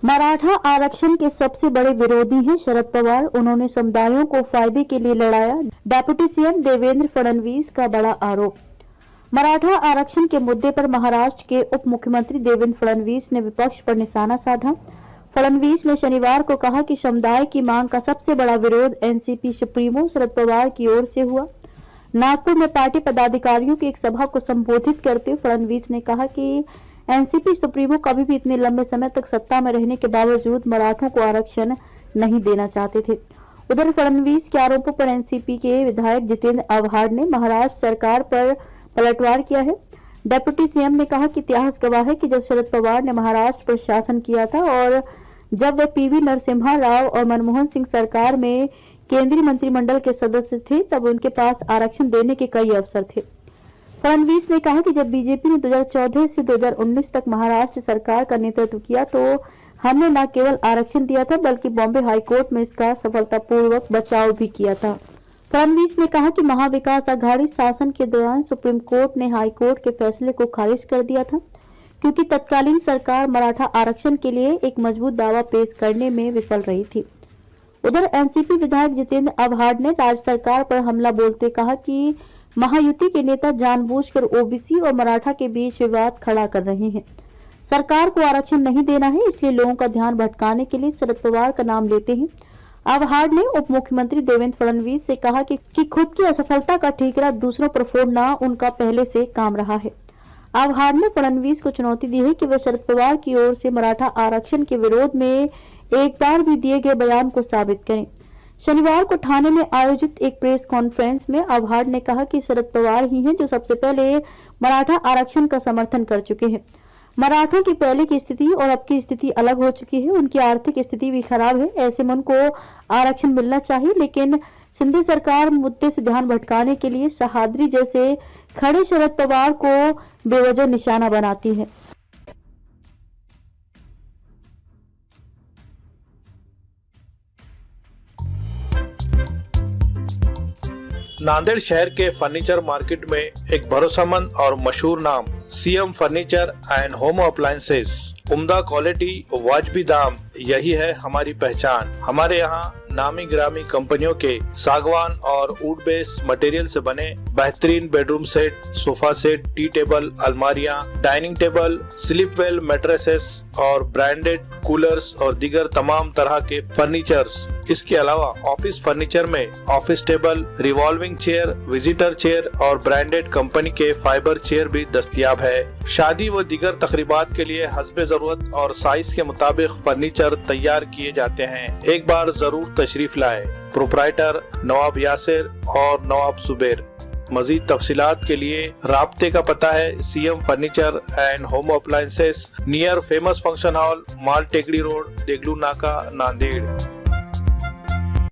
मराठा आरक्षण के सबसे बड़े विरोधी हैं शरद पवार। उन्होंने समुदायों को फायदे के लिए लड़ाया, डेप्यूटी सीएम देवेंद्र फडणवीस का बड़ा आरोप। मराठा आरक्षण के मुद्दे पर महाराष्ट्र के उप मुख्यमंत्री देवेंद्र फडणवीस ने विपक्ष पर निशाना साधा। फडणवीस ने शनिवार को कहा कि समुदाय की मांग का सबसे बड़ा विरोध एनसीपी सुप्रीमो शरद पवार की ओर से हुआ। नागपुर में पार्टी पदाधिकारियों की एक सभा को संबोधित करते हुए फडणवीस ने कहा कि एनसीपी सुप्रीमो कभी भी इतने लंबे समय तक सत्ता में रहने के बावजूद मराठों को आरक्षण नहीं देना चाहते थे। उधर फडणवीस के आरोपों पर एनसीपी के विधायक जितेंद्र आव्हाड ने महाराष्ट्र सरकार पर पलटवार किया है। डेप्यूटी सीएम ने कहा कि इतिहास गवाह है कि जब शरद पवार ने महाराष्ट्र पर शासन किया था और जब वे पीवी नरसिम्हा राव और मनमोहन सिंह सरकार में केंद्रीय मंत्रिमंडल के सदस्य थे, तब उनके पास आरक्षण देने के कई अवसर थे। फडणवीस ने कहा कि जब बीजेपी ने 2014 से 2019 तक महाराष्ट्र सरकार का नेतृत्व किया तो हमने न केवल आरक्षण दिया था बल्कि बॉम्बे हाईकोर्ट में इसका सफलतापूर्वक बचाव भी किया था। फडणवीस ने कहा कि महाविकास आघाड़ी शासन के दौरान सुप्रीम कोर्ट ने हाईकोर्ट के फैसले को खारिज कर दिया था क्योंकि तत्कालीन सरकार मराठा आरक्षण के लिए एक मजबूत दावा पेश करने में विफल रही थी। उधर एनसीपी विधायक जितेंद्र आव्हाड ने राज्य सरकार पर हमला बोलते कहा कि महायुति के नेता जानबूझकर ओबीसी और मराठा के बीच विवाद खड़ा कर रहे हैं। सरकार को आरक्षण नहीं देना है, इसलिए लोगों का ध्यान भटकाने के लिए शरद पवार का नाम लेते हैं। आव्हाड ने उप मुख्यमंत्री देवेंद्र फडणवीस से कहा कि खुद की असफलता का ठीकरा दूसरों पर फोड़ना उनका पहले से काम रहा है। आव्हाड ने फडणवीस को चुनौती दी है कि वे शरद पवार की ओर से मराठा आरक्षण के विरोध में एक बार भी दिए गए बयान को साबित करें। शनिवार को ठाणे में आयोजित एक प्रेस कॉन्फ्रेंस में आव्हाड ने कहा कि शरद पवार ही हैं जो सबसे पहले मराठा आरक्षण का समर्थन कर चुके हैं। मराठों की पहले की स्थिति और अब की स्थिति अलग हो चुकी है, उनकी आर्थिक स्थिति भी खराब है। ऐसे में उनको आरक्षण मिलना चाहिए, लेकिन शिंदे सरकार मुद्दे से ध्यान भटकाने के लिए सहाद्री जैसे खड़े शरद पवार को बेवजह निशाना बनाती है। नांदेड़ शहर के फर्नीचर मार्केट में एक भरोसेमंद और मशहूर नाम CM furniture and home appliances. उम्दा क्वालिटी, वाजबी दाम, यही है हमारी पहचान। हमारे यहाँ नामी गिरामी कंपनियों के सागवान और वुड बेस मटेरियल से बने बेहतरीन bedroom set, sofa set, tea table, अलमारियां, dining table, sleep well mattresses और ब्रांडेड कूलर्स और दीगर तमाम तरह के फर्नीचर्स। इसके अलावा ऑफिस फर्नीचर में office table, revolving chair, visitor chair और ब्रांडेड कंपनी के फाइबर चेयर भी दस्तयाब है। शादी व दीगर तकरीबात के लिए हस्बे जरूरत और साइज के मुताबिक फर्नीचर तैयार किए जाते हैं। एक बार जरूर तशरीफ लाए। प्रोप्राइटर नवाब यासिर और नवाब जुबैर। मजीद तफसीलात के लिए राब्ते का पता है CM furniture and home appliances, near famous function hall, Mal Tekdi road, Deglur नाका, नांदेड़।